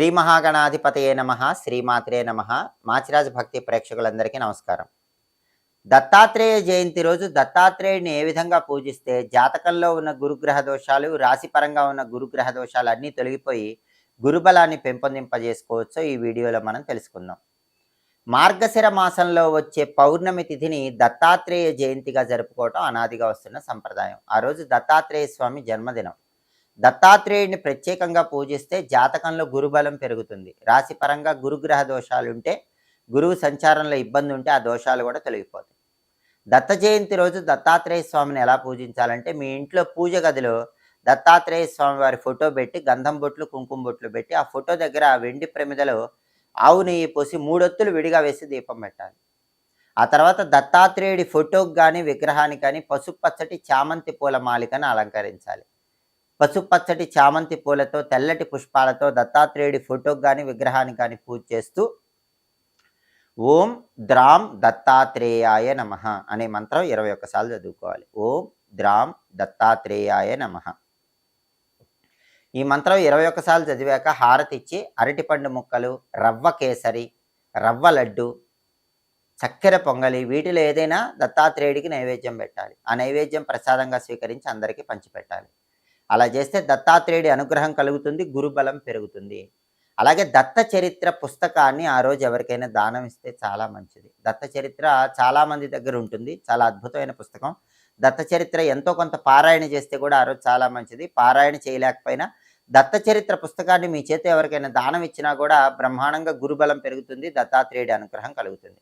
శ్రీ మహాగణాధిపతయే నమః, శ్రీమాత్రే నమః. మాచిరాజ్ భక్తి ప్రేక్షకులందరికీ నమస్కారం. దత్తాత్రేయ జయంతి రోజు దత్తాత్రేయుడిని ఏ విధంగా పూజిస్తే జాతకంలో ఉన్న గురుగ్రహ దోషాలు, రాశిపరంగా ఉన్న గురుగ్రహ దోషాలు అన్నీ తొలగిపోయి గురుబలాన్ని పెంపొందింపజేసుకోవచ్చో ఈ వీడియోలో మనం తెలుసుకుందాం. మార్గశిర మాసంలో వచ్చే పౌర్ణమి తిథిని దత్తాత్రేయ జయంతిగా జరుపుకోవటం అనాదిగా వస్తున్న సంప్రదాయం. ఆ రోజు దత్తాత్రేయ స్వామి జన్మదినం. దత్తాత్రేయుడిని ప్రత్యేకంగా పూజిస్తే జాతకంలో గురుబలం పెరుగుతుంది. రాశిపరంగా గురుగ్రహ దోషాలుంటే, గురువు సంచారంలో ఇబ్బంది ఉంటే ఆ దోషాలు కూడా తొలగిపోతాయి. దత్త జయంతి రోజు దత్తాత్రేయ స్వామిని ఎలా పూజించాలంటే, మీ ఇంట్లో పూజ గదిలో దత్తాత్రేయ స్వామి వారి ఫోటో పెట్టి గంధం బొట్లు, కుంకుమ బొట్లు పెట్టి ఆ ఫోటో దగ్గర వెండి ప్రమిదలో ఆవు నెయ్యి పోసి 3 ఒత్తులు విడిగా వేసి దీపం పెట్టాలి. ఆ తర్వాత దత్తాత్రేయుడి ఫోటోకి కానీ విగ్రహానికి కానీ పసుపు పచ్చటి చామంతి పూల మాలికను అలంకరించాలి. పసుపచ్చటి చామంతి పూలతో తెల్లటి పుష్పాలతో దత్తాత్రేయుడి ఫోటోకి కానీ విగ్రహానికి కానీ పూజ చేస్తూ ఓం ద్రాం దత్తాత్రేయాయ నమః అనే మంత్రం 21 సార్లు చదువుకోవాలి. ఓం ద్రాం దత్తాత్రేయాయ నమః. ఈ మంత్రం 21 సార్లు చదివాక హారతి ఇచ్చి అరటిపండు ముక్కలు, రవ్వ కేసరి, రవ్వ లడ్డు, చక్కెర పొంగలి వీటిలో ఏదైనా దత్తాత్రేయుడికి నైవేద్యం పెట్టాలి. ఆ నైవేద్యం ప్రసాదంగా స్వీకరించి అందరికీ పంచిపెట్టాలి. అలా చేస్తే దత్తాత్రేయుడి అనుగ్రహం కలుగుతుంది, గురుబలం పెరుగుతుంది. అలాగే దత్త చరిత్ర పుస్తకాన్ని ఆ రోజు ఎవరికైనా దానం ఇస్తే చాలా మంచిది. దత్త చరిత్ర చాలామంది దగ్గర ఉంటుంది, చాలా అద్భుతమైన పుస్తకం. దత్త చరిత్ర ఎంతో కొంత పారాయణ చేస్తే కూడా ఆ రోజు చాలా మంచిది. పారాయణ చేయలేకపోయినా దత్త చరిత్ర పుస్తకాన్ని మీ చేత ఎవరికైనా దానం ఇచ్చినా కూడా బ్రహ్మాండంగా గురుబలం పెరుగుతుంది, దత్తాత్రేయుడి అనుగ్రహం కలుగుతుంది.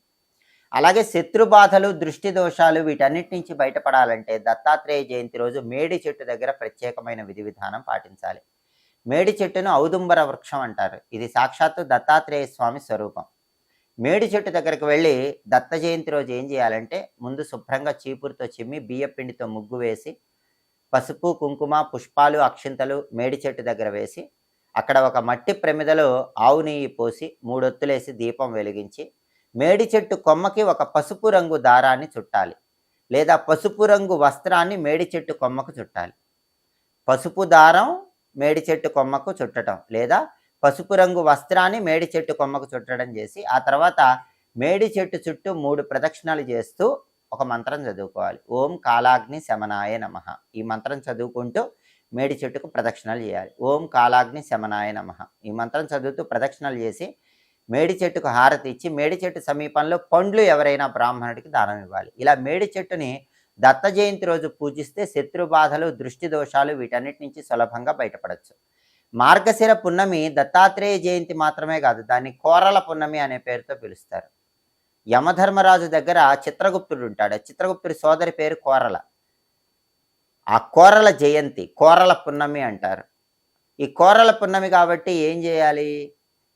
అలాగే శత్రుబాధలు, దృష్టి దోషాలు వీటన్నిటి నుంచి బయటపడాలంటే దత్తాత్రేయ జయంతి రోజు మేడి చెట్టు దగ్గర ప్రత్యేకమైన విధి విధానం పాటించాలి. మేడి చెట్టును ఔదుంబర వృక్షం అంటారు. ఇది సాక్షాత్తు దత్తాత్రేయ స్వామి స్వరూపం. మేడి చెట్టు దగ్గరికి వెళ్ళి దత్త జయంతి రోజు ఏం చేయాలంటే, ముందు శుభ్రంగా చీపురుతో చిమ్మి బియ్యపిండితో ముగ్గు వేసి పసుపు, కుంకుమ, పుష్పాలు, అక్షింతలు మేడి చెట్టు దగ్గర వేసి అక్కడ ఒక మట్టి ప్రమిదలో ఆవు నెయ్యి పోసి 3 ఒత్తులేసి దీపం వెలిగించి మేడి చెట్టు కొమ్మకి ఒక పసుపు రంగు దారాన్ని చుట్టాలి, లేదా పసుపు రంగు వస్త్రాన్ని మేడి చెట్టు కొమ్మకు చుట్టాలి. పసుపు దారం మేడి చెట్టు కొమ్మకు చుట్టడం, లేదా పసుపు రంగు వస్త్రాన్ని మేడి చెట్టు కొమ్మకు చుట్టడం చేసి ఆ తర్వాత మేడి చెట్టు చుట్టూ 3 ప్రదక్షిణాలు చేస్తూ ఒక మంత్రం చదువుకోవాలి. ఓం కాలాగ్ని శమనాయ నమః. ఈ మంత్రం చదువుకుంటూ మేడి చెట్టుకు ప్రదక్షిణాలు చేయాలి. ఓం కాలాగ్ని శమనాయ నమః. ఈ మంత్రం చదువుతూ ప్రదక్షిణాలు చేసి మేడి చెట్టుకు హారతి ఇచ్చి మేడి చెట్టు సమీపంలో పండ్లు ఎవరైనా బ్రాహ్మణుడికి దానం ఇవ్వాలి. ఇలా మేడి చెట్టుని దత్త జయంతి రోజు పూజిస్తే శత్రు బాధలు, దృష్టి దోషాలు వీటన్నిటి నుంచి సులభంగా బయటపడవచ్చు. మార్గశిర పున్నమి దత్తాత్రేయ జయంతి మాత్రమే కాదు, దాన్ని కోరల పున్నమి అనే పేరుతో పిలుస్తారు. యమధర్మరాజు దగ్గర చిత్రగుప్తుడు ఉంటాడు. చిత్రగుప్తుడి సోదరి పేరు కోరల. ఆ కోరల జయంతి కోరల పున్నమి అంటారు. ఈ కోరల పున్నమి కాబట్టి ఏం చేయాలి,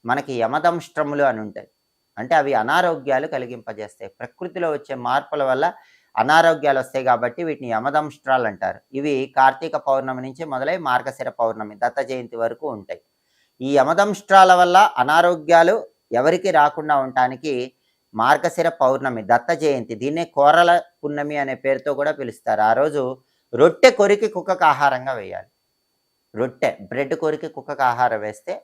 మనకి యమదంష్ట్రములు అని ఉంటాయి. అంటే అవి అనారోగ్యాలు కలిగింపజేస్తాయి. ప్రకృతిలో వచ్చే మార్పుల వల్ల అనారోగ్యాలు వస్తాయి కాబట్టి వీటిని యమదంష్ట్రాలు అంటారు. ఇవి కార్తీక పౌర్ణమి నుంచి మొదలై మార్గశిర పౌర్ణమి దత్త జయంతి వరకు ఉంటాయి. ఈ యమదంష్ట్రాల వల్ల అనారోగ్యాలు ఎవరికి రాకుండా ఉండటానికి మార్గశిర పౌర్ణమి దత్త జయంతి, దీన్నే కోరల పున్నమి అనే పేరుతో కూడా పిలుస్తారు. ఆ రోజు రొట్టె కొరికి కుక్కకు ఆహారంగా వేయాలి. రొట్టె బ్రెడ్ కొరికి కుక్కకు ఆహారం వేస్తే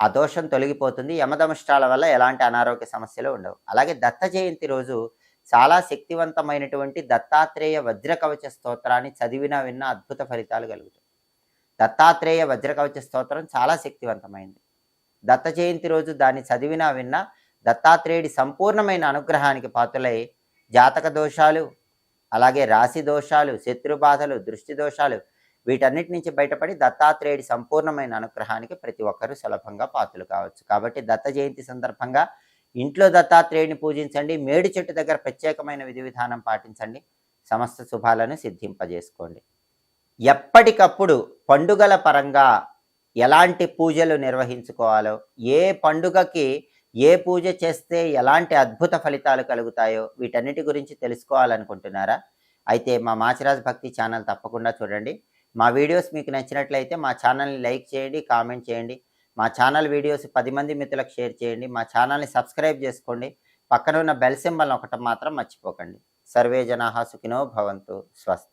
ఆ దోషం తొలగిపోతుంది. యమదమష్టాల వల్ల ఎలాంటి అనారోగ్య సమస్యలు ఉండవు. అలాగే దత్త జయంతి రోజు చాలా శక్తివంతమైనటువంటి దత్తాత్రేయ వజ్రకవచ స్తోత్రాన్ని చదివినా విన్నా అద్భుత ఫలితాలు కలుగుతాయి. దత్తాత్రేయ వజ్రకవచ స్తోత్రం చాలా శక్తివంతమైంది. దత్త జయంతి రోజు దాన్ని చదివినా విన్నా దత్తాత్రేయుడి సంపూర్ణమైన అనుగ్రహానికి పాత్రలై జాతక దోషాలు, అలాగే రాశి దోషాలు, శత్రుబాధలు, దృష్టి దోషాలు వీటన్నిటి నుంచి బయటపడి దత్తాత్రేయుడి సంపూర్ణమైన అనుగ్రహానికి ప్రతి ఒక్కరూ సులభంగా పాత్రలు కావచ్చు. కాబట్టి దత్త జయంతి సందర్భంగా ఇంట్లో దత్తాత్రేయుడిని పూజించండి, మేడి చెట్టు దగ్గర ప్రత్యేకమైన విధి విధానం పాటించండి, సమస్త శుభాలను సిద్ధింపజేసుకోండి. ఎప్పటికప్పుడు పండుగల పరంగా ఎలాంటి పూజలు నిర్వహించుకోవాలో, ఏ పండుగకి ఏ పూజ చేస్తే ఎలాంటి అద్భుత ఫలితాలు కలుగుతాయో వీటన్నిటి గురించి తెలుసుకోవాలనుకుంటున్నారా? అయితే మా మాచిరాజ్ భక్తి ఛానల్ తప్పకుండా చూడండి. మా వీడియోస్ మీకు నచ్చినట్లయితే మా ఛానల్ని లైక్ చేయండి, కామెంట్ చేయండి. మా ఛానల్ వీడియోస్ 10 మంది మిత్రులకు షేర్ చేయండి. మా ఛానల్ని సబ్స్క్రైబ్ చేసుకోండి. పక్కన ఉన్న బెల్ సింబల్ ఒకటి మాత్రం మర్చిపోకండి. సర్వే జనాః సుఖినో భవంతు. స్వస్తి.